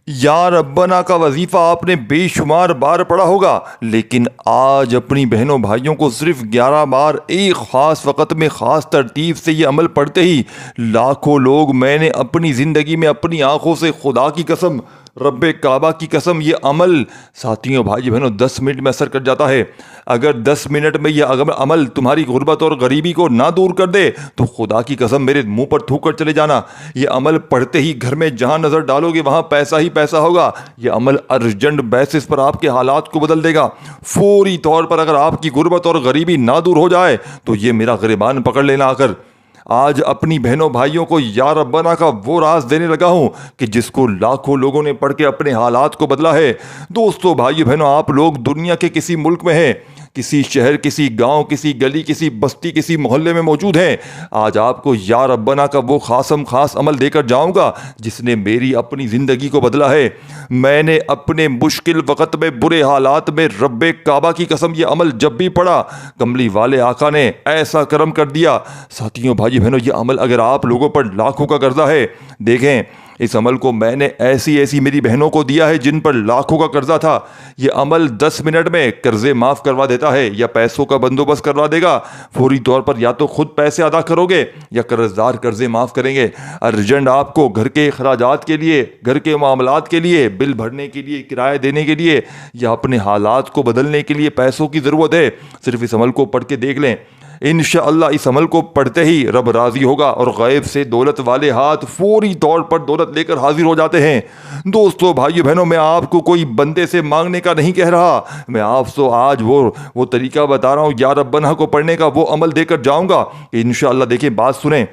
یا ربنا کا وظیفہ آپ نے بے شمار بار پڑھا ہوگا، لیکن آج اپنی بہنوں بھائیوں کو صرف 11 بار ایک خاص وقت میں خاص ترتیب سے یہ عمل پڑھتے ہی لاکھوں لوگ، میں نے اپنی زندگی میں اپنی آنکھوں سے خدا کی قسم، رب کعبہ کی قسم، یہ عمل ساتھیوں بھائی بہنوں 10 منٹ میں اثر کر جاتا ہے۔ اگر 10 منٹ میں یہ عمل تمہاری غربت اور غریبی کو نہ دور کر دے تو خدا کی قسم میرے منہ پر تھوک کر چلے جانا، یہ عمل پڑھتے ہی گھر میں جہاں نظر ڈالو گے وہاں پیسہ ہی پیسہ ہوگا۔ یہ عمل ارجنٹ بیسس پر آپ کے حالات کو بدل دے گا۔ فوری طور پر اگر آپ کی غربت اور غریبی نہ دور ہو جائے تو یہ میرا گریبان پکڑ لینا آ کر۔ آج اپنی بہنوں بھائیوں کو یا ربنا کا وہ راز دینے لگا ہوں کہ جس کو لاکھوں لوگوں نے پڑھ کے اپنے حالات کو بدلا ہے۔ دوستو بھائیو بہنوں، آپ لوگ دنیا کے کسی ملک میں ہیں، کسی شہر، کسی گاؤں، کسی گلی، کسی بستی، کسی محلے میں موجود ہیں، آج آپ کو یا ربنا کا وہ خاص عمل دے کر جاؤں گا جس نے میری اپنی زندگی کو بدلا ہے۔ میں نے اپنے مشکل وقت میں، برے حالات میں، رب کعبہ کی قسم یہ عمل جب بھی پڑھا، کملی والے آقا نے ایسا کرم کر دیا۔ ساتھیوں بھائی بہنوں، یہ عمل اگر آپ لوگوں پر لاکھوں کا قرضہ ہے، دیکھیں اس عمل کو میں نے ایسی میری بہنوں کو دیا ہے جن پر لاکھوں کا قرضہ تھا۔ یہ عمل 10 منٹ میں قرضے معاف کروا دیتا ہے، یا پیسوں کا بندوبست کروا دے گا۔ فوری طور پر یا تو خود پیسے ادا کرو گے یا قرض دار قرضے معاف کریں گے۔ ارجنٹ آپ کو گھر کے اخراجات کے لیے، گھر کے معاملات کے لیے، بل بھرنے کے لیے، کرایہ دینے کے لیے یا اپنے حالات کو بدلنے کے لیے پیسوں کی ضرورت ہے، صرف اس عمل کو پڑھ کے دیکھ لیں۔ انشاءاللہ اس عمل کو پڑھتے ہی رب راضی ہوگا اور غیب سے دولت والے ہاتھ فوری طور پر دولت لے کر حاضر ہو جاتے ہیں۔ دوستو بھائیو بہنوں، میں آپ کو کوئی بندے سے مانگنے کا نہیں کہہ رہا، میں آپ سے آج وہ طریقہ بتا رہا ہوں، یا ربنا کو پڑھنے کا وہ عمل دے کر جاؤں گا۔ انشاءاللہ دیکھیں، بات سنیں،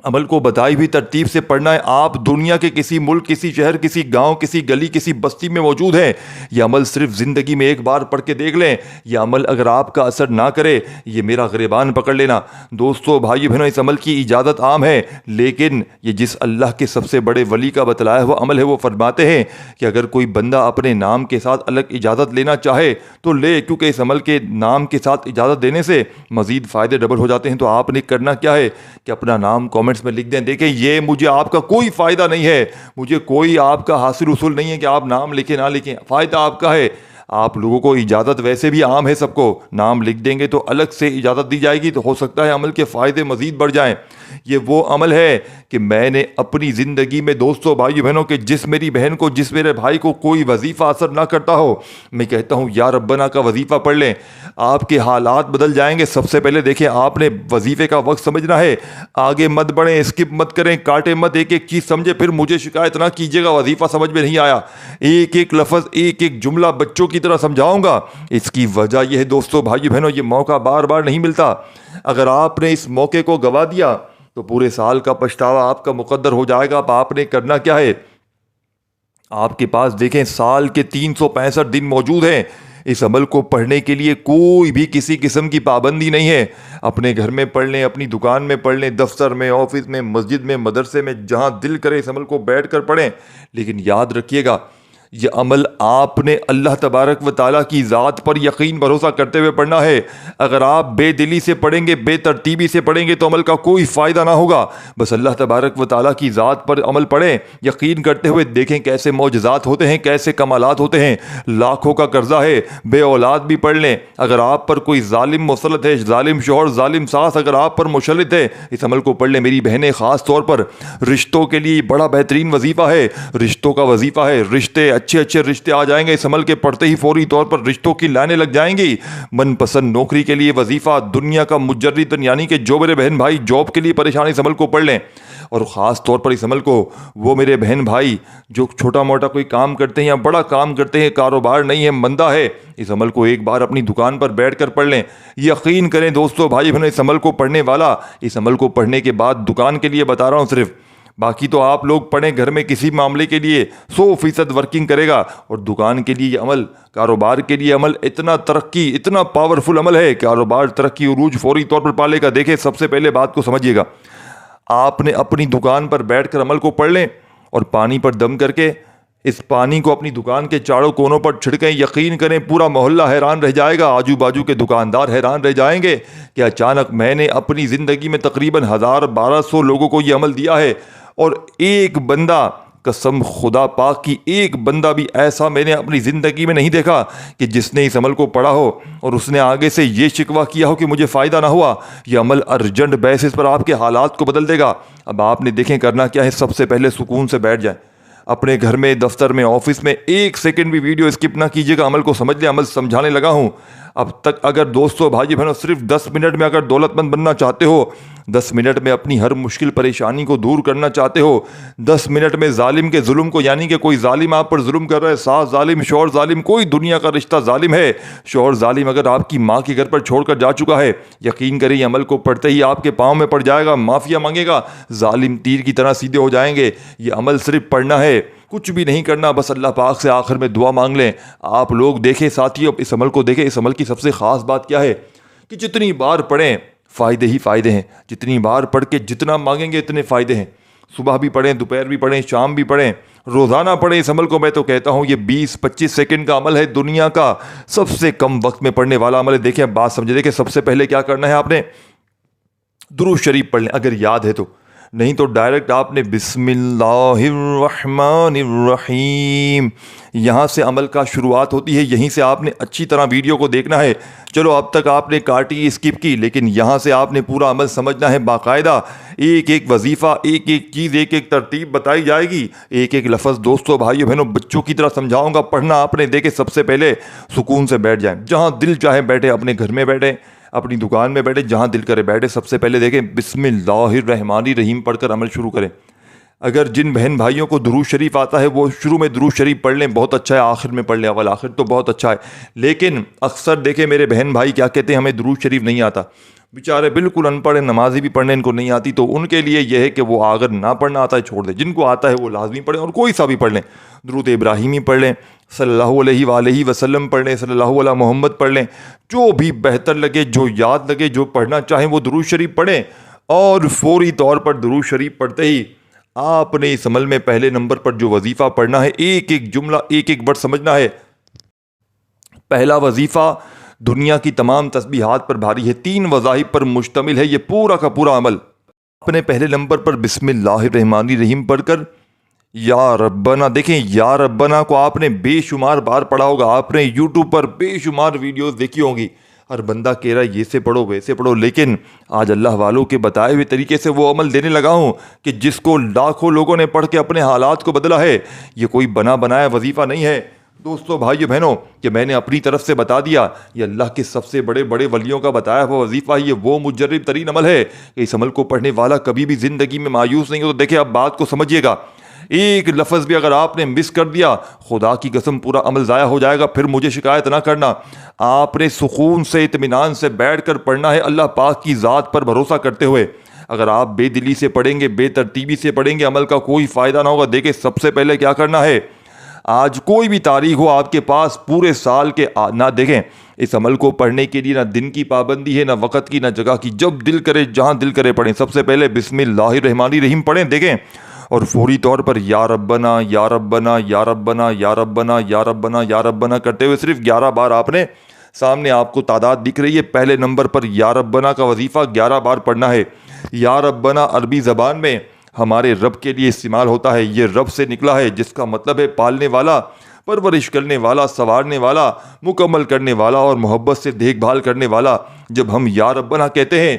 عمل کو بتائی ہوئی ترتیب سے پڑھنا ہے۔ آپ دنیا کے کسی ملک، کسی شہر، کسی گاؤں، کسی گلی، کسی بستی میں موجود ہیں، یہ عمل صرف زندگی میں ایک بار پڑھ کے دیکھ لیں۔ یہ عمل اگر آپ کا اثر نہ کرے، یہ میرا گریبان پکڑ لینا۔ دوستو بھائیو بہنوں، اس عمل کی اجازت عام ہے، لیکن یہ جس اللہ کے سب سے بڑے ولی کا بتلایا ہوا عمل ہے، وہ فرماتے ہیں کہ اگر کوئی بندہ اپنے نام کے ساتھ الگ اجازت لینا چاہے تو لے، کیونکہ اس عمل کے نام کے ساتھ اجازت دینے سے مزید فائدے ڈبل ہو جاتے ہیں۔ تو آپ نے کرنا کیا ہے کہ اپنا نام کامنٹس میں لکھ دیں۔ دیکھیں، یہ مجھے آپ کا کوئی فائدہ نہیں ہے، مجھے کوئی آپ کا حاصل اصول نہیں ہے کہ آپ نام لکھیں نہ لکھیں، فائدہ آپ کا ہے۔ آپ لوگوں کو اجازت ویسے بھی عام ہے، سب کو نام لکھ دیں گے تو الگ سے اجازت دی جائے گی، تو ہو سکتا ہے عمل کے فائدے مزید بڑھ جائیں۔ یہ وہ عمل ہے کہ میں نے اپنی زندگی میں، دوستو بھائی بہنوں، کہ جس میری بہن کو، جس میرے بھائی کو کوئی وظیفہ اثر نہ کرتا ہو، میں کہتا ہوں یا ربنا کا وظیفہ پڑھ لیں، آپ کے حالات بدل جائیں گے۔ سب سے پہلے دیکھیں، آپ نے وظیفے کا وقت سمجھنا ہے، آگے مت بڑھیں، اسکپ مت کریں، کاٹیں مت، ایک ایک چیز سمجھے، پھر مجھے شکایت نہ کیجیے گا وظیفہ سمجھ میں نہیں آیا۔ ایک ایک لفظ، ایک ایک جملہ بچوں کی طرح سمجھاؤں گا۔ اس کی وجہ یہ ہے دوستو بھائی بہنوں، یہ موقع بار بار نہیں ملتا۔ اگر آپ نے اس موقع کو گوا دیا تو پورے سال کا پچھتاوا آپ کا مقدر ہو جائے گا۔ اب آپ نے کرنا کیا ہے، آپ کے پاس دیکھیں سال کے 365 دن موجود ہیں۔ اس عمل کو پڑھنے کے لیے کوئی بھی کسی قسم کی پابندی نہیں ہے۔ اپنے گھر میں پڑھ لیں، اپنی دکان میں پڑھ لیں، دفتر میں، آفس میں، مسجد میں، مدرسے میں، جہاں دل کرے اس عمل کو بیٹھ کر پڑھیں۔ لیکن یاد رکھیے گا، یہ عمل آپ نے اللہ تبارک و تعالیٰ کی ذات پر یقین بھروسہ کرتے ہوئے پڑھنا ہے۔ اگر آپ بے دلی سے پڑھیں گے، بے ترتیبی سے پڑھیں گے تو عمل کا کوئی فائدہ نہ ہوگا۔ بس اللہ تبارک و تعالیٰ کی ذات پر عمل پڑھیں، یقین کرتے ہوئے، دیکھیں کیسے معجزات ہوتے ہیں، کیسے کمالات ہوتے ہیں۔ لاکھوں کا قرضہ ہے، بے اولاد بھی پڑھ لیں۔ اگر آپ پر کوئی ظالم مسلط ہے، ظالم شوہر، ظالم ساس اگر آپ پر مسلط ہے، اس عمل کو پڑھ لیں۔ میری بہنیں، خاص طور پر رشتوں کے لیے بڑا بہترین وظیفہ ہے، رشتوں کا وظیفہ ہے۔ رشتے اچھے رشتے آ جائیں گے، اس عمل کے پڑھتے ہی فوری طور پر رشتوں کی لائنیں لگ جائیں گی۔ من پسند نوکری کے لیے وظیفہ، دنیا کا مجرد، یعنی کہ جو میرے بہن بھائی جاب کے لیے پریشان، اس عمل کو پڑھ لیں۔ اور خاص طور پر اس عمل کو وہ میرے بہن بھائی جو چھوٹا موٹا کوئی کام کرتے ہیں یا بڑا کام کرتے ہیں، کاروبار نہیں ہے، مندہ ہے، اس عمل کو ایک بار اپنی دکان پر بیٹھ کر پڑھ لیں۔ یقین کریں دوستو بھائی بہنوں، اس عمل کو پڑھنے والا، اس عمل کو پڑھنے کے بعد دکان کے لیے بتا رہا ہوں صرف، باقی تو آپ لوگ پڑھیں گھر میں کسی معاملے کے لیے 100% ورکنگ کرے گا، اور دکان کے لیے یہ عمل، کاروبار کے لیے عمل اتنا ترقی، اتنا پاورفل عمل ہے، کاروبار ترقی عروج فوری طور پر پالے گا۔ دیکھیں، سب سے پہلے بات کو سمجھیے گا، آپ نے اپنی دکان پر بیٹھ کر عمل کو پڑھ لیں اور پانی پر دم کر کے اس پانی کو اپنی دکان کے چاروں کونوں پر چھڑکیں۔ یقین کریں پورا محلہ حیران رہ جائے گا، آجو باجو کے دکاندار حیران رہ جائیں گے کہ اچانک میں نے اپنی زندگی میں تقریباً 1200 لوگوں کو یہ عمل دیا ہے، اور ایک بندہ قسم خدا پاک کی ایک بندہ بھی ایسا میں نے اپنی زندگی میں نہیں دیکھا کہ جس نے اس عمل کو پڑھا ہو اور اس نے آگے سے یہ شکوہ کیا ہو کہ مجھے فائدہ نہ ہوا۔ یہ عمل ارجنٹ بیسس پر آپ کے حالات کو بدل دے گا۔ اب آپ نے دیکھیں کرنا کیا ہے، سب سے پہلے سکون سے بیٹھ جائیں، اپنے گھر میں، دفتر میں، آفس میں، ایک سیکنڈ بھی ویڈیو اسکپ نہ کیجیے گا، عمل کو سمجھ لیں، عمل سمجھانے لگا ہوں۔ اب تک اگر دوستو بھائی بہنوں صرف 10 منٹ میں اگر دولت مند بننا چاہتے ہو، 10 منٹ میں اپنی ہر مشکل پریشانی کو دور کرنا چاہتے ہو، 10 منٹ میں ظالم کے ظلم کو، یعنی کہ کوئی ظالم آپ پر ظلم کر رہا ہے، ساس ظالم، شوہر ظالم، کوئی دنیا کا رشتہ ظالم ہے، شوہر ظالم اگر آپ کی ماں کے گھر پر چھوڑ کر جا چکا ہے، یقین کریں یہ عمل کو پڑھتے ہی آپ کے پاؤں میں پڑ جائے گا، معافیا مانگے گا، ظالم تیر کی طرح سیدھے ہو جائیں گے۔ یہ عمل صرف پڑھنا ہے، کچھ بھی نہیں کرنا، بس اللہ پاک سے آخر میں دعا مانگ لیں۔ آپ لوگ دیکھیں ساتھیو، اس عمل کو دیکھیں، اس عمل کی سب سے خاص بات کیا ہے کہ جتنی بار پڑھیں فائدے ہی فائدے ہیں، جتنی بار پڑھ کے جتنا مانگیں گے اتنے فائدے ہیں۔ صبح بھی پڑھیں، دوپہر بھی پڑھیں، شام بھی پڑھیں، روزانہ پڑھیں اس عمل کو۔ میں تو کہتا ہوں یہ 20-25 سیکنڈ کا عمل ہے، دنیا کا سب سے کم وقت میں پڑھنے والا عمل ہے۔ دیکھیں بات سمجھے، دیکھیں سب سے پہلے کیا کرنا ہے، آپ نے درود شریف پڑھ لیں اگر یاد ہے تو، نہیں تو ڈائریکٹ آپ نے بسم اللہ الرحمن الرحیم، یہاں سے عمل کا شروعات ہوتی ہے، یہیں سے آپ نے اچھی طرح ویڈیو کو دیکھنا ہے۔ چلو اب تک آپ نے کاٹی اسکپ کی، لیکن یہاں سے آپ نے پورا عمل سمجھنا ہے باقاعدہ، ایک ایک وظیفہ، ایک ایک چیز، ایک ایک ترتیب بتائی جائے گی، ایک ایک لفظ دوستو بھائیو بہنوں بچوں کی طرح سمجھاؤں گا، پڑھنا آپ نے۔ دیکھیں سب سے پہلے سکون سے بیٹھ جائیں، جہاں دل چاہے بیٹھے، اپنے گھر میں بیٹھیں، اپنی دکان میں بیٹھے، جہاں دل کرے بیٹھے۔ سب سے پہلے دیکھیں بسم اللہ الرحمن الرحیم پڑھ کر عمل شروع کریں۔ اگر جن بہن بھائیوں کو درود شریف آتا ہے وہ شروع میں درود شریف پڑھ لیں، بہت اچھا ہے، آخر میں پڑھ لیں، اول آخر تو بہت اچھا ہے۔ لیکن اکثر دیکھیں میرے بہن بھائی کیا کہتے ہیں، ہمیں درود شریف نہیں آتا، بیچارے بالکل ان پڑھ ہیں، نمازی بھی پڑھنے ان کو نہیں آتی، تو ان کے لیے یہ ہے کہ وہ اگر نہ پڑھنا آتا ہے چھوڑ دیں، جن کو آتا ہے وہ لازمی پڑھیں، اور کوئی سا بھی پڑھ لیں، درود ابراہیمی پڑھ لیں، صلی اللہ علیہ وآلہ وسلم پڑھ لیں، صلی اللہ علیہ محمد پڑھ لیں، جو بھی بہتر لگے، جو یاد لگے، جو پڑھنا چاہیں وہ درود شریف پڑھیں۔ اور فوری طور پر درود شریف پڑھتے ہی آپ نے اس عمل میں پہلے نمبر پر جو وظیفہ پڑھنا ہے، ایک ایک جملہ، ایک ایک ورڈ سمجھنا ہے۔ پہلا وظیفہ دنیا کی تمام تسبیحات پر بھاری ہے، 3 وظائف پر مشتمل ہے یہ پورا کا پورا عمل۔ آپ نے پہلے نمبر پر بسم اللہ الرحمن الرحیم پڑھ کر یا ربنا، دیکھیں یا ربنا کو آپ نے بے شمار بار پڑھا ہوگا، آپ نے یوٹیوب پر بے شمار ویڈیوز دیکھی ہوں گی، ہر بندہ کہہ رہا ہے یہ سے پڑھو ویسے پڑھو، لیکن آج اللہ والوں کے بتائے ہوئے طریقے سے وہ عمل دینے لگا ہوں کہ جس کو لاکھوں لوگوں نے پڑھ کے اپنے حالات کو بدلا ہے۔ یہ کوئی بنا بنایا وظیفہ نہیں ہے دوستو بھائیو بہنوں کہ میں نے اپنی طرف سے بتا دیا، یہ اللہ کے سب سے بڑے بڑے ولیوں کا بتایا ہوا وظیفہ، یہ وہ مجرب ترین عمل ہے کہ اس عمل کو پڑھنے والا کبھی بھی زندگی میں مایوس نہیں ہو۔ تو دیکھیں اب بات کو سمجھیے گا، ایک لفظ بھی اگر آپ نے مس کر دیا، خدا کی قسم پورا عمل ضائع ہو جائے گا، پھر مجھے شکایت نہ کرنا۔ آپ نے سکون سے اطمینان سے بیٹھ کر پڑھنا ہے، اللہ پاک کی ذات پر بھروسہ کرتے ہوئے۔ اگر آپ بے دلی سے پڑھیں گے، بے ترتیبی سے پڑھیں گے، عمل کا کوئی فائدہ نہ ہوگا۔ دیکھیں سب سے پہلے کیا کرنا ہے، آج کوئی بھی تاریخ ہو آپ کے پاس پورے سال کے، نہ دیکھیں اس عمل کو پڑھنے کے لیے نہ دن کی پابندی ہے، نہ وقت کی، نہ جگہ کی، جب دل کرے جہاں دل کرے پڑھیں۔ سب سے پہلے بسم اللہ الرحمن الرحیم پڑھیں، دیکھیں، اور فوری طور پر یا ربنا یا ربنا یا ربنا یا ربنا یا ربنا یا ربنا کرتے ہوئے صرف 11 بار آپ نے، سامنے آپ کو تعداد دکھ رہی ہے، پہلے نمبر پر یا ربنا کا وظیفہ 11 بار پڑھنا ہے۔ یا ربنا عربی زبان میں ہمارے رب کے لیے استعمال ہوتا ہے، یہ رب سے نکلا ہے، جس کا مطلب ہے پالنے والا، پرورش کرنے والا، سنوارنے والا، مکمل کرنے والا اور محبت سے دیکھ بھال کرنے والا۔ جب ہم یا ربنا کہتے ہیں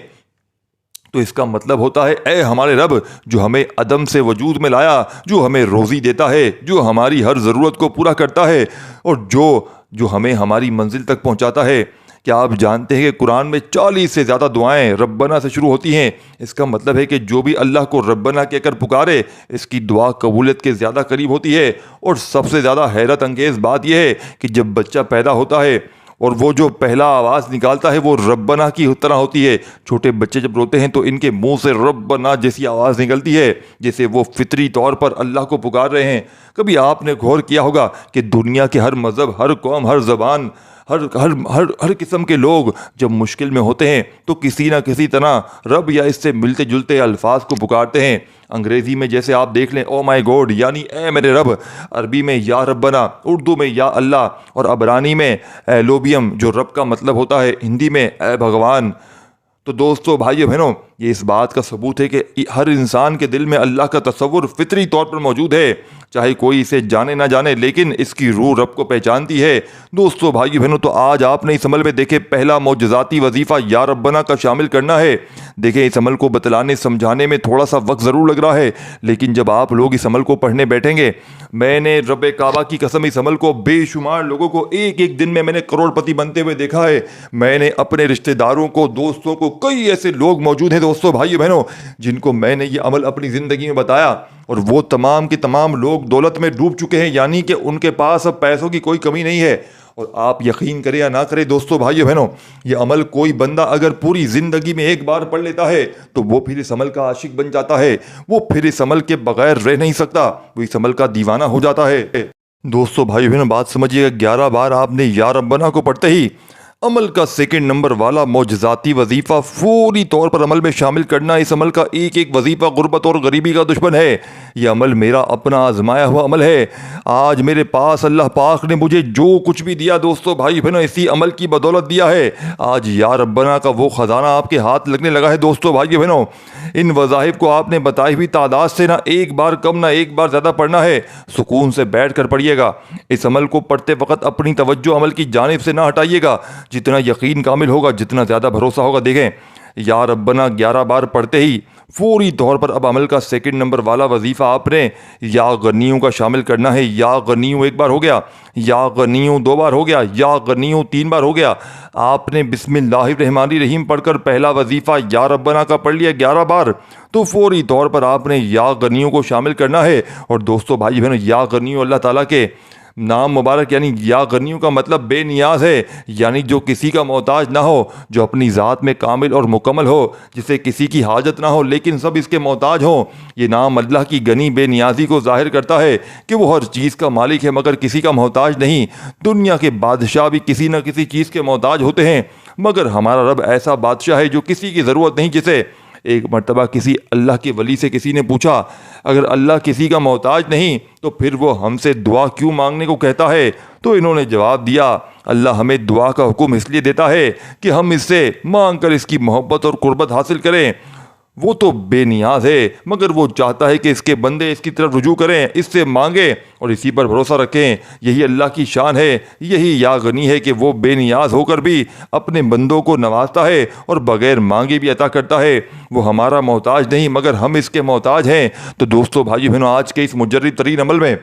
تو اس کا مطلب ہوتا ہے اے ہمارے رب جو ہمیں عدم سے وجود میں لایا، جو ہمیں روزی دیتا ہے، جو ہماری ہر ضرورت کو پورا کرتا ہے، اور جو ہمیں ہماری منزل تک پہنچاتا ہے۔ کیا آپ جانتے ہیں کہ قرآن میں 40 سے زیادہ دعائیں ربنا سے شروع ہوتی ہیں؟ اس کا مطلب ہے کہ جو بھی اللہ کو ربنا کہہ کر پکارے اس کی دعا قبولیت کے زیادہ قریب ہوتی ہے۔ اور سب سے زیادہ حیرت انگیز بات یہ ہے کہ جب بچہ پیدا ہوتا ہے اور وہ جو پہلا آواز نکالتا ہے وہ ربنا کی طرح ہوتی ہے۔ چھوٹے بچے جب روتے ہیں تو ان کے منہ سے ربنا جیسی آواز نکلتی ہے، جیسے وہ فطری طور پر اللہ کو پکار رہے ہیں۔ کبھی آپ نے غور کیا ہوگا کہ دنیا کے ہر مذہب، ہر قوم، ہر زبان، ہر قسم کے لوگ جب مشکل میں ہوتے ہیں تو کسی نہ کسی طرح رب یا اس سے ملتے جلتے الفاظ کو پکارتے ہیں۔ انگریزی میں جیسے آپ دیکھ لیں او مائی گاڈ یعنی اے میرے رب، عربی میں یا ربنا، اردو میں یا اللہ، اور عبرانی میں ایلوبیم جو رب کا مطلب ہوتا ہے، ہندی میں اے بھگوان۔ تو دوستو بھائیو بہنوں یہ اس بات کا ثبوت ہے کہ ہر انسان کے دل میں اللہ کا تصور فطری طور پر موجود ہے، چاہے کوئی اسے جانے نہ جانے، لیکن اس کی روح رب کو پہچانتی ہے۔ دوستو بھائیو بہنوں، تو آج آپ نے اس عمل میں دیکھے پہلا معجزاتی وظیفہ یا ربنا کا شامل کرنا ہے۔ دیکھیں اس عمل کو بتلانے سمجھانے میں تھوڑا سا وقت ضرور لگ رہا ہے، لیکن جب آپ لوگ اس عمل کو پڑھنے بیٹھیں گے، میں نے رب کعبہ کی قسم اس عمل کو بے شمار لوگوں کو ایک ایک دن میں نے کروڑ پتی بنتے ہوئے دیکھا ہے۔ میں نے اپنے رشتہ داروں کو، دوستوں کو، کئی ایسے لوگ موجود ہیں دوستو بھائیو بہنوں جن کو میں نے یہ عمل اپنی زندگی میں بتایا، اور وہ تمام کے تمام لوگ دولت میں ڈوب چکے ہیں، یعنی کہ ان کے پاس اب پیسوں کی کوئی کمی نہیں ہے۔ اور آپ یقین کریں یا نہ کریں دوستو بھائیو بہنوں، یہ عمل کوئی بندہ اگر پوری زندگی میں ایک بار پڑھ لیتا ہے تو وہ پھر اس عمل کا عاشق بن جاتا ہے، وہ پھر اس عمل کے بغیر رہ نہیں سکتا، وہ اس عمل کا دیوانہ ہو جاتا ہے۔ دوستو بھائیو بہنوں، بات سمجھیے گا، 11 بار آپ نے یا ربنا کو پڑھتے ہی عمل کا سیکنڈ نمبر والا معجزاتی وظیفہ فوری طور پر عمل میں شامل کرنا، اس عمل کا ایک ایک وظیفہ غربت اور غریبی کا دشمن ہے۔ یہ عمل میرا اپنا آزمایا ہوا عمل ہے۔ آج میرے پاس اللہ پاک نے مجھے جو کچھ بھی دیا دوستو بھائی بہنوں اسی عمل کی بدولت دیا ہے۔ آج یا ربنا کا وہ خزانہ آپ کے ہاتھ لگنے لگا ہے دوستو بھائی بہنوں۔ ان وظائف کو آپ نے بتائی ہوئی تعداد سے نہ ایک بار کم نہ ایک بار زیادہ پڑھنا ہے، سکون سے بیٹھ کر پڑھیے گا۔ اس عمل کو پڑھتے وقت اپنی توجہ عمل کی جانب سے نہ ہٹائیے گا، جتنا یقین کامل ہوگا، جتنا زیادہ بھروسہ ہوگا۔ دیکھیں یا ربنا 11 بار پڑھتے ہی فوری طور پر اب عمل کا سیکنڈ نمبر والا وظیفہ آپ نے یا غنیوں کا شامل کرنا ہے۔ یا غنیوں ایک بار ہو گیا، یا غنیوں 2 بار ہو گیا، یا غنیوں 3 بار ہو گیا۔ آپ نے بسم اللہ الرحمن الرحیم پڑھ کر پہلا وظیفہ یا ربنا کا پڑھ لیا 11 بار، تو فوری طور پر آپ نے یا غنیوں کو شامل کرنا ہے۔ اور دوستو بھائی بہنوں، یا غنیوں اللہ تعالیٰ کے نام مبارک، یعنی یا غنیوں کا مطلب بے نیاز ہے، یعنی جو کسی کا محتاج نہ ہو، جو اپنی ذات میں کامل اور مکمل ہو، جسے کسی کی حاجت نہ ہو لیکن سب اس کے محتاج ہوں۔ یہ نام اللہ کی غنی بے نیازی کو ظاہر کرتا ہے کہ وہ ہر چیز کا مالک ہے مگر کسی کا محتاج نہیں۔ دنیا کے بادشاہ بھی کسی نہ کسی چیز کے محتاج ہوتے ہیں، مگر ہمارا رب ایسا بادشاہ ہے جو کسی کی ضرورت نہیں۔ جسے ایک مرتبہ کسی اللہ کے ولی سے کسی نے پوچھا، اگر اللہ کسی کا محتاج نہیں تو پھر وہ ہم سے دعا کیوں مانگنے کو کہتا ہے؟ تو انہوں نے جواب دیا، اللہ ہمیں دعا کا حکم اس لیے دیتا ہے کہ ہم اس سے مانگ کر اس کی محبت اور قربت حاصل کریں۔ وہ تو بے نیاز ہے مگر وہ چاہتا ہے کہ اس کے بندے اس کی طرف رجوع کریں، اس سے مانگیں اور اسی پر بھروسہ رکھیں۔ یہی اللہ کی شان ہے، یہی یا غنی ہے کہ وہ بے نیاز ہو کر بھی اپنے بندوں کو نوازتا ہے اور بغیر مانگے بھی عطا کرتا ہے۔ وہ ہمارا محتاج نہیں مگر ہم اس کے محتاج ہیں۔ تو دوستو بھائی بہنوں، آج کے اس مجرد ترین عمل میں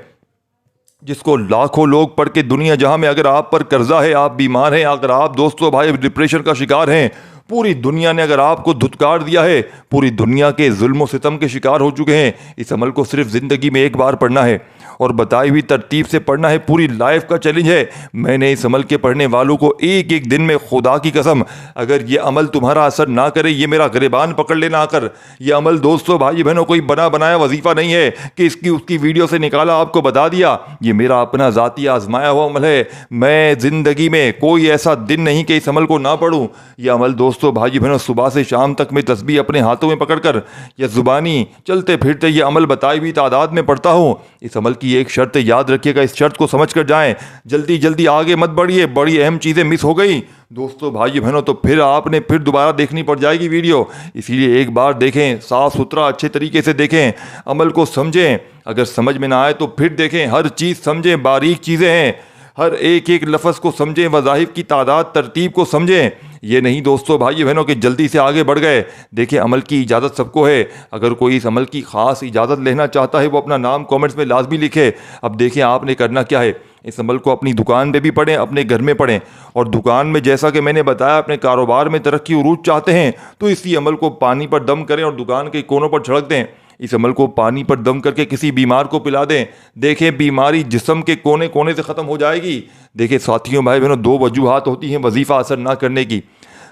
جس کو لاکھوں لوگ پڑھ کے دنیا جہاں میں، اگر آپ پر قرضہ ہے، آپ بیمار ہیں، اگر آپ دوستو بھائی ڈپریشن کا شکار ہیں، پوری دنیا نے اگر آپ کو دھتکار دیا ہے، پوری دنیا کے ظلم و ستم کے شکار ہو چکے ہیں، اس عمل کو صرف زندگی میں ایک بار پڑھنا ہے اور بتائی ہوئی ترتیب سے پڑھنا ہے۔ پوری لائف کا چیلنج ہے۔ میں نے اس عمل کے پڑھنے والوں کو ایک ایک دن میں، خدا کی قسم، اگر یہ عمل تمہارا اثر نہ کرے، یہ میرا گریبان پکڑ لینا آ کر۔ یہ عمل دوستو بھائی بہنوں کوئی بنا بنایا وظیفہ نہیں ہے کہ اس کی ویڈیو سے نکالا آپ کو بتا دیا۔ یہ میرا اپنا ذاتی آزمایا ہوا عمل ہے۔ میں زندگی میں کوئی ایسا دن نہیں کہ اس عمل کو نہ پڑھوں۔ یہ عمل دوستو بھائی بہنوں صبح سے شام تک میں تسبیح اپنے ہاتھوں میں پکڑ کر یا زبانی چلتے پھرتے یہ عمل بتائی ہوئی تعداد میں پڑھتا ہوں۔ اس عمل کی ایک شرط یاد رکھیے گا، اس شرط کو سمجھ کر جائیں، جلدی جلدی آگے مت بڑھیے، بڑی اہم چیزیں مس ہو گئی دوستو بھائی بہنوں تو پھر آپ نے دوبارہ دیکھنی پڑ جائے گی ویڈیو۔ اسی لیے ایک بار دیکھیں، صاف ستھرا اچھے طریقے سے دیکھیں، عمل کو سمجھیں، اگر سمجھ میں نہ آئے تو پھر دیکھیں، ہر چیز سمجھیں، باریک چیزیں ہیں، ہر ایک ایک لفظ کو سمجھیں، وظائف کی تعداد ترتیب کو سمجھیں۔ یہ نہیں دوستو بھائی بہنوں کہ جلدی سے آگے بڑھ گئے۔ دیکھیں عمل کی اجازت سب کو ہے، اگر کوئی اس عمل کی خاص اجازت لینا چاہتا ہے وہ اپنا نام کومنٹس میں لازمی لکھے۔ اب دیکھیں آپ نے کرنا کیا ہے، اس عمل کو اپنی دکان پہ بھی پڑھیں، اپنے گھر میں پڑھیں، اور دکان میں جیسا کہ میں نے بتایا اپنے کاروبار میں ترقی عروج چاہتے ہیں تو اسی عمل کو پانی پر دم کریں اور دکان کے کونوں پر چھڑک دیں۔ اس عمل کو پانی پر دم کر کے کسی بیمار کو پلا دیں، دیکھیں بیماری جسم کے کونے کونے سے ختم ہو جائے گی۔ دیکھیں ساتھیوں بھائی بہنوں، 2 وجوہات ہوتی ہیں وظیفہ اثر نہ کرنے کی۔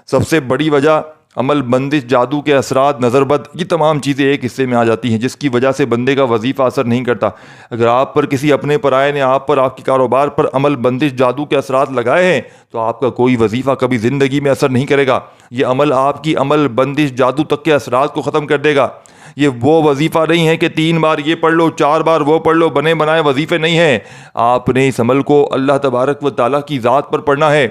سب سے بڑی وجہ عمل، بندش، جادو کے اثرات، نظر بد، یہ تمام چیزیں ایک حصے میں آ جاتی ہیں جس کی وجہ سے بندے کا وظیفہ اثر نہیں کرتا۔ اگر آپ پر کسی اپنے پرائے نے آپ پر، آپ کے کاروبار پر عمل، بندش، جادو کے اثرات لگائے ہیں تو آپ کا کوئی وظیفہ کبھی زندگی میں اثر نہیں کرے گا۔ یہ عمل آپ کی عمل، بندش، جادو تک کے اثرات کو ختم کر دے گا۔ یہ وہ وظیفہ نہیں ہے کہ 3 بار یہ پڑھ لو، 4 بار وہ پڑھ لو، بنے بنائے وظیفے نہیں ہیں۔ آپ نے اس عمل کو اللہ تبارک و تعالیٰ کی ذات پر پڑھنا ہے۔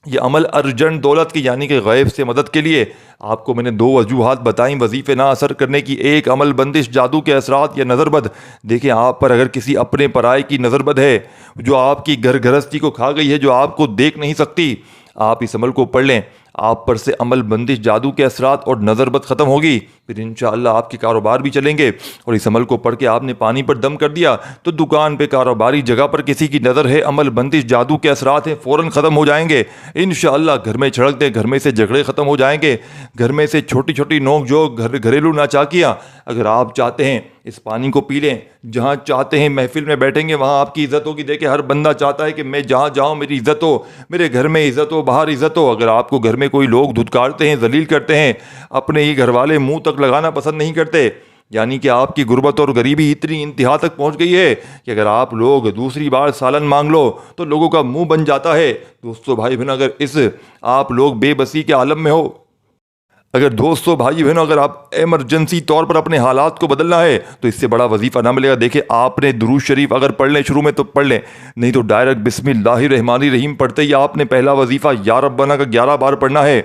یہ عمل ارجنٹ دولت کی یعنی کہ غیب سے مدد کے لیے۔ آپ کو میں نے 2 وجوہات بتائیں وظیفے نہ اثر کرنے کی، ایک عمل بندش، جادو کے اثرات یا نظر بد۔ دیکھیں آپ پر اگر کسی اپنے پرائے کی نظر بد ہے جو آپ کی گھر گھرستی کو کھا گئی ہے، جو آپ کو دیکھ نہیں سکتی، آپ اس عمل کو پڑھ لیں، آپ پر سے عمل بندش، جادو کے اثرات اور نظر بد ختم ہوگی، پھر انشاءاللہ آپ کے کاروبار بھی چلیں گے۔ اور اس عمل کو پڑھ کے آپ نے پانی پر دم کر دیا تو دکان پہ، کاروباری جگہ پر کسی کی نظر ہے، عمل بندش، جادو کے اثرات ہیں، فوراً ختم ہو جائیں گے انشاءاللہ۔ گھر میں چھڑک دیں، گھر میں سے جھگڑے ختم ہو جائیں گے، گھر میں سے چھوٹی چھوٹی نوک جھوک، گھریلو ناچاکیاں۔ اگر آپ چاہتے ہیں اس پانی کو پی لیں، جہاں چاہتے ہیں محفل میں بیٹھیں گے وہاں آپ کی عزت ہوگی۔ دیکھیں ہر بندہ چاہتا ہے کہ میں جہاں جاؤں میری عزت ہو، میرے گھر میں عزت ہو، باہر عزت ہو۔ اگر آپ کو گھر میں کوئی لوگ دھتکارتے ہیں، ذلیل کرتے ہیں، اپنے ہی گھر والے منہ تک لگانا پسند نہیں کرتے، یعنی کہ آپ کی غربت اور غریبی اتنی انتہا تک پہنچ گئی ہے کہ اگر آپ لوگ دوسری بار سالن مانگ لو تو لوگوں کا منہ بن جاتا ہے۔ دوستو بھائی بہن، اگر آپ لوگ بے بسی کے عالم میں ہو، اگر دوستو بھائی بہنوں، اگر آپ ایمرجنسی طور پر اپنے حالات کو بدلنا ہے تو اس سے بڑا وظیفہ نہ ملے گا۔ دیکھیں آپ نے درود شریف اگر پڑھ لیں شروع میں تو پڑھ لیں، نہیں تو ڈائریکٹ بسم اللہ الرحمن الرحیم پڑھتے ہی آپ نے پہلا وظیفہ یا ربنا کا 11 بار پڑھنا ہے۔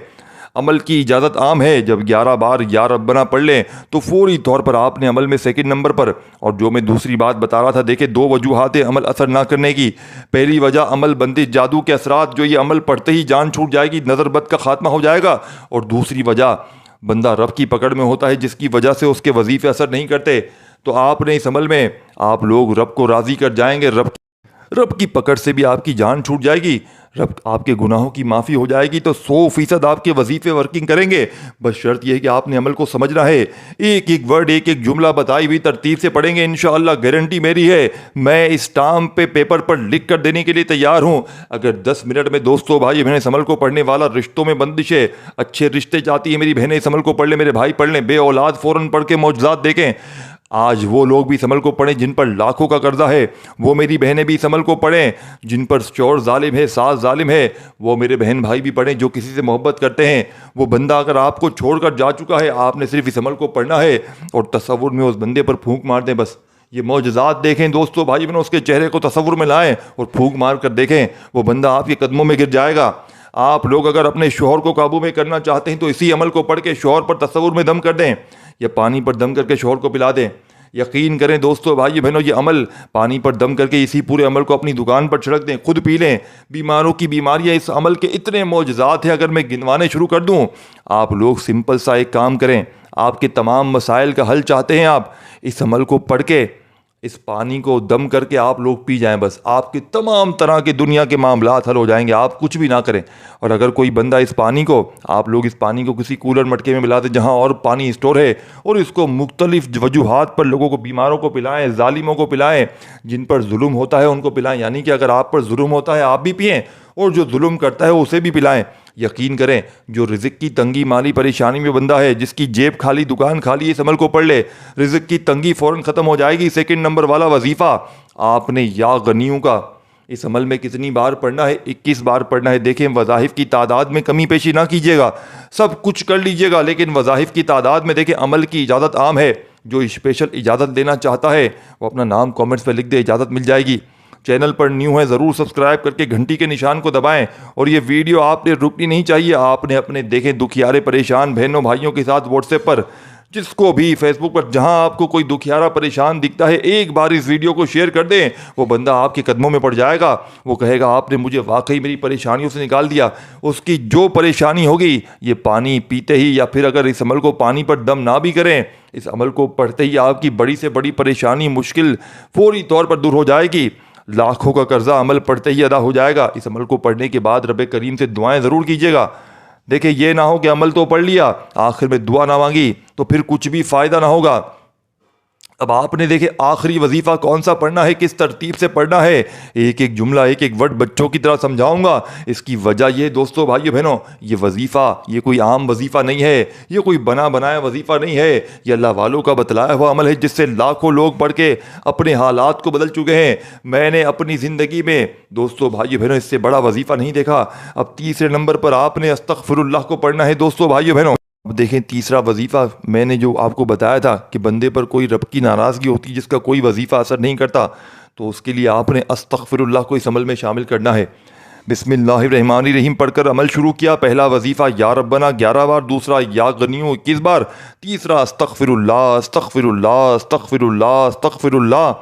عمل کی اجازت عام ہے، جب 11 بار یا ربنا پڑھ لیں تو فوری طور پر آپ نے عمل میں سیکنڈ نمبر پر۔ اور جو میں دوسری بات بتا رہا تھا، دیکھیں 2 وجوہات ہیں عمل اثر نہ کرنے کی۔ پہلی وجہ عمل بندش، جادو کے اثرات، جو یہ عمل پڑھتے ہی جان چھوٹ جائے گی، نظر بد کا خاتمہ ہو جائے گا۔ اور دوسری وجہ بندہ رب کی پکڑ میں ہوتا ہے جس کی وجہ سے اس کے وظیفے اثر نہیں کرتے۔ تو آپ نے اس عمل میں آپ لوگ رب کو راضی کر جائیں گے، رب کی پکڑ سے بھی آپ کی جان چھوٹ جائے گی، رب آپ کے گناہوں کی معافی ہو جائے گی، تو 100% آپ کے وظیفے ورکنگ کریں گے۔ بس شرط یہ ہے کہ آپ نے عمل کو سمجھنا ہے، ایک ایک ورڈ، ایک ایک جملہ بتائی ہوئی ترتیب سے پڑھیں گے انشاءاللہ۔ گارنٹی میری ہے، میں اس اسٹامپ پہ پیپر پر لکھ کر دینے کے لیے تیار ہوں۔ اگر 10 منٹ میں دوستو بھائی بہنیں اس عمل کو پڑھنے والا، رشتوں میں بندش ہے، اچھے رشتے چاہتی ہیں میری بہنیں، اس عمل کو پڑھ لیں، میرے بھائی پڑھ لیں، بے اولاد فوراً پڑھ کے معجزات دیکھیں۔ آج وہ لوگ بھی اس عمل کو پڑھیں جن پر لاکھوں کا قرضہ ہے، وہ میری بہنیں بھی اس عمل کو پڑھیں جن پر شوہر ظالم ہے، ساس ظالم ہے، وہ میرے بہن بھائی بھی پڑھیں جو کسی سے محبت کرتے ہیں۔ وہ بندہ اگر آپ کو چھوڑ کر جا چکا ہے، آپ نے صرف اس عمل کو پڑھنا ہے اور تصور میں اس بندے پر پھونک مار دیں۔ بس یہ معجزات دیکھیں دوستو بھائی بہنوں، اس کے چہرے کو تصور میں لائیں اور پھونک مار کر دیکھیں، وہ بندہ آپ کے قدموں میں گر جائے گا۔ آپ لوگ اگر اپنے شوہر کو قابو میں کرنا چاہتے ہیں تو اسی عمل کو پڑھ کے شوہر پر تصور میں دم کر دیں، یا پانی پر دم کر کے شوہر کو پلا دیں۔ یقین کریں دوستو بھائی بہنوں، یہ عمل پانی پر دم کر کے اسی پورے عمل کو اپنی دکان پر چھڑک دیں، خود پی لیں۔ بیماروں کی بیماریاں، اس عمل کے اتنے معجزات ہیں، اگر میں گنوانے شروع کر دوں۔ آپ لوگ سمپل سا ایک کام کریں، آپ کے تمام مسائل کا حل چاہتے ہیں، آپ اس عمل کو پڑھ کے اس پانی کو دم کر کے آپ لوگ پی جائیں، بس آپ کے تمام طرح کے دنیا کے معاملات حل ہو جائیں گے، آپ کچھ بھی نہ کریں۔ اور اگر کوئی بندہ اس پانی کو، آپ لوگ اس پانی کو کسی کولر مٹکے میں ملا دیں جہاں اور پانی اسٹور ہے، اور اس کو مختلف وجوہات پر لوگوں کو، بیماروں کو پلائیں، ظالموں کو پلائیں، جن پر ظلم ہوتا ہے ان کو پلائیں، یعنی کہ اگر آپ پر ظلم ہوتا ہے آپ بھی پئیں اور جو ظلم کرتا ہے اسے بھی پلائیں۔ یقین کریں، جو رزق کی تنگی، مالی پریشانی میں بندہ ہے، جس کی جیب خالی، دکان خالی، اس عمل کو پڑھ لے، رزق کی تنگی فوراً ختم ہو جائے گی۔ سیکنڈ نمبر والا وظیفہ آپ نے یا غنیوں کا اس عمل میں کتنی بار پڑھنا ہے؟ 21 بار پڑھنا ہے۔ دیکھیں وظائف کی تعداد میں کمی پیشی نہ کیجیے گا، سب کچھ کر لیجیے گا، لیکن وظائف کی تعداد میں دیکھیں عمل کی اجازت عام ہے۔ جو اسپیشل اجازت لینا چاہتا ہے وہ اپنا نام کامنٹس پہ لکھ دے، اجازت مل جائے گی۔ چینل پر نیو ہے ضرور سبسکرائب کر کے گھنٹی کے نشان کو دبائیں، اور یہ ویڈیو آپ نے رکنی نہیں چاہیے، آپ نے اپنے دیکھیں دکھیارے پریشان بہنوں بھائیوں کے ساتھ واٹس ایپ پر، جس کو بھی فیس بک پر، جہاں آپ کو کوئی دکھیارا پریشان دکھتا ہے، ایک بار اس ویڈیو کو شیئر کر دیں، وہ بندہ آپ کے قدموں میں پڑ جائے گا، وہ کہے گا آپ نے مجھے واقعی میری پریشانیوں سے نکال دیا۔ اس کی جو پریشانی ہوگی یہ پانی پیتے ہی، یا پھر اگر اس عمل کو پانی پر دم نہ بھی کریں، اس عمل کو پڑھتے ہی آپ کی بڑی سے بڑی پریشانی، مشکل فوری طور پر دور ہو جائے گی۔ لاکھوں کا قرضہ عمل پڑھتے ہی ادا ہو جائے گا۔ اس عمل کو پڑھنے کے بعد رب کریم سے دعائیں ضرور کیجیے گا۔ دیکھیں یہ نہ ہو کہ عمل تو پڑھ لیا، آخر میں دعا نہ مانگی تو پھر کچھ بھی فائدہ نہ ہوگا۔ اب آپ نے دیکھے آخری وظیفہ کون سا پڑھنا ہے، کس ترتیب سے پڑھنا ہے، ایک ایک جملہ، ایک ایک ورڈ بچوں کی طرح سمجھاؤں گا۔ اس کی وجہ یہ دوستو بھائیو بہنوں، یہ وظیفہ یہ کوئی عام وظیفہ نہیں ہے، یہ کوئی بنا بنایا وظیفہ نہیں ہے، یہ اللہ والوں کا بتلایا ہوا عمل ہے جس سے لاکھوں لوگ پڑھ کے اپنے حالات کو بدل چکے ہیں۔ میں نے اپنی زندگی میں دوستو بھائیو بہنوں اس سے بڑا وظیفہ نہیں دیکھا۔ اب تیسرے نمبر پر آپ نے استغفر اللہ کو پڑھنا ہے دوستو بھائیو بہنوں۔ اب دیکھیں تیسرا وظیفہ میں نے جو آپ کو بتایا تھا کہ بندے پر کوئی رب کی ناراضگی ہوتی جس کا کوئی وظیفہ اثر نہیں کرتا، تو اس کے لیے آپ نے استغفر اللہ کو اس عمل میں شامل کرنا ہے۔ بسم اللہ الرحمن الرحیم پڑھ کر عمل شروع کیا۔ پہلا وظیفہ یا ربنا 11 بار، دوسرا یا غنیوں 21 بار، تیسرا استغفر اللہ استغفر اللہ استغفر اللہ استغفر اللہ۔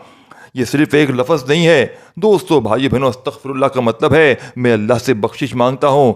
یہ صرف ایک لفظ نہیں ہے دوستو، بھائی بہنوں، استغفر اللہ کا مطلب ہے میں اللہ سے بخشش مانگتا ہوں،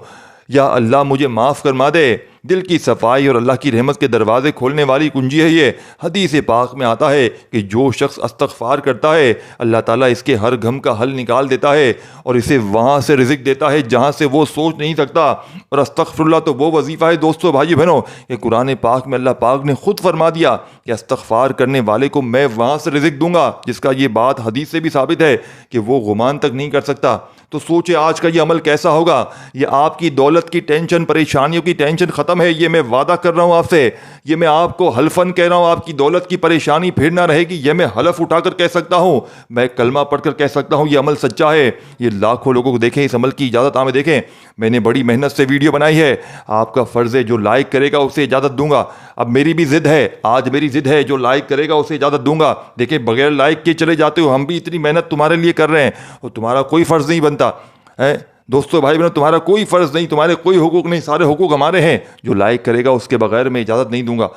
یا اللہ مجھے معاف فرما دے۔ دل کی صفائی اور اللہ کی رحمت کے دروازے کھولنے والی کنجی ہے یہ۔ حدیث پاک میں آتا ہے کہ جو شخص استغفار کرتا ہے اللہ تعالیٰ اس کے ہر غم کا حل نکال دیتا ہے اور اسے وہاں سے رزق دیتا ہے جہاں سے وہ سوچ نہیں سکتا۔ اور استغفر اللہ تو وہ وظیفہ ہے دوستو، بھائی بہنوں، کہ قرآن پاک میں اللہ پاک نے خود فرما دیا کہ استغفار کرنے والے کو میں وہاں سے رزق دوں گا، جس کا یہ بات حدیث سے بھی ثابت ہے کہ وہ گمان تک نہیں کر سکتا۔ تو سوچے آج کا یہ عمل کیسا ہوگا۔ یہ آپ کی دولت کی ٹینشن، پریشانیوں کی ٹینشن ختم ہے، یہ میں وعدہ کر رہا ہوں آپ سے۔ یہ میں آپ کو حلفاً کہہ رہا ہوں، آپ کی دولت کی پریشانی پھر نہ رہے گی، یہ میں حلف اٹھا کر کہہ سکتا ہوں، میں کلمہ پڑھ کر کہہ سکتا ہوں، یہ عمل سچا ہے۔ یہ لاکھوں لوگوں کو دیکھیں، اس عمل کی اجازت ہمیں دیکھیں، میں نے بڑی محنت سے ویڈیو بنائی ہے، آپ کا فرض ہے جو لائک کرے گا اسے اجازت دوں گا۔ اب میری بھی ضد ہے، آج میری ضد ہے، جو لائک کرے گا اسے اجازت دوں گا۔ دیکھیں بغیر لائک کے چلے جاتے ہو، ہم بھی اتنی محنت تمہارے لیے کر رہے ہیں اور تمہارا کوئی فرض نہیں بنتا ہے دوستو، بھائی بہنوں، تمہارا کوئی فرض نہیں، تمہارے کوئی حقوق نہیں، سارے حقوق ہمارے ہیں۔ جو لائک کرے گا اس کے بغیر میں اجازت نہیں دوں گا،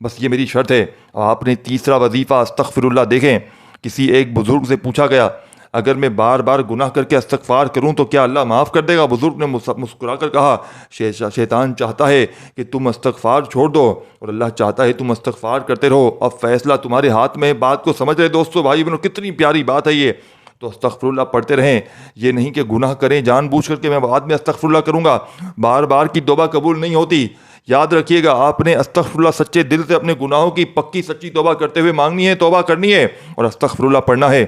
بس یہ میری شرط ہے۔ آپ نے تیسرا وظیفہ استغفر اللہ، دیکھیں کسی ایک بزرگ سے پوچھا گیا اگر میں بار بار گناہ کر کے استغفار کروں تو کیا اللہ معاف کر دے گا؟ بزرگ نے مسکرا کر کہا شیطان چاہتا ہے کہ تم استغفار چھوڑ دو اور اللہ چاہتا ہے تم استغفار کرتے رہو، اب فیصلہ تمہارے ہاتھ میں۔ بات کو سمجھ رہے دوستو، بھائی بہنوں، کتنی پیاری بات ہے یہ۔ تو استغفر اللہ پڑھتے رہیں، یہ نہیں کہ گناہ کریں جان بوجھ کر کے میں بعد میں استغفر اللہ کروں گا، بار بار کی توبہ قبول نہیں ہوتی۔ یاد رکھیے گا، آپ نے استغفر اللہ سچے دل سے اپنے گناہوں کی پکی سچی توبہ کرتے ہوئے مانگنی ہے، توبہ کرنی ہے اور استغفر اللہ پڑھنا ہے۔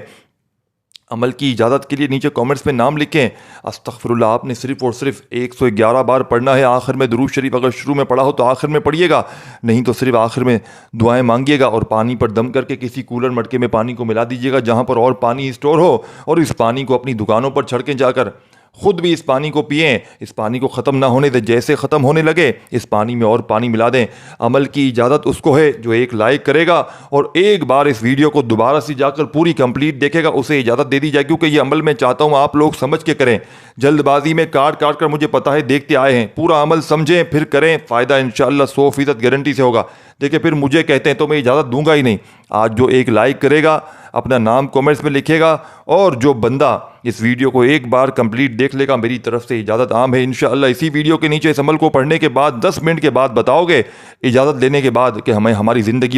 عمل کی اجازت کے لیے نیچے کامنٹس میں نام لکھیں۔ استغفر اللہ آپ نے صرف اور صرف 111 بار پڑھنا ہے۔ آخر میں درود شریف اگر شروع میں پڑھا ہو تو آخر میں پڑھیے گا، نہیں تو صرف آخر میں دعائیں مانگیے گا، اور پانی پر دم کر کے کسی کولر مٹکے میں پانی کو ملا دیجیے گا جہاں پر اور پانی اسٹور ہو، اور اس پانی کو اپنی دکانوں پر چھڑکیں جا کر، خود بھی اس پانی کو پئیں، اس پانی کو ختم نہ ہونے دیں، جیسے ختم ہونے لگے اس پانی میں اور پانی ملا دیں۔ عمل کی اجازت اس کو ہے جو ایک لائک کرے گا اور ایک بار اس ویڈیو کو دوبارہ سے جا کر پوری کمپلیٹ دیکھے گا، اسے اجازت دے دی جائے، کیونکہ یہ عمل میں چاہتا ہوں آپ لوگ سمجھ کے کریں، جلد بازی میں کاٹ کر مجھے پتہ ہے دیکھتے آئے ہیں، پورا عمل سمجھیں پھر کریں، فائدہ انشاءاللہ 100% گارنٹی سے ہوگا۔ دیکھیں پھر مجھے کہتے ہیں تو میں اجازت دوں گا ہی نہیں۔ آج جو ایک لائک کرے گا اپنا نام کامنٹس میں لکھے گا، اور جو بندہ اس ویڈیو کو ایک بار کمپلیٹ دیکھ لے گا، میری طرف سے اجازت عام ہے انشاءاللہ اسی ویڈیو کے نیچے اس عمل کو پڑھنے کے بعد 10 منٹ کے بعد بتاؤ گے اجازت لینے کے بعد کہ ہمیں ہماری زندگی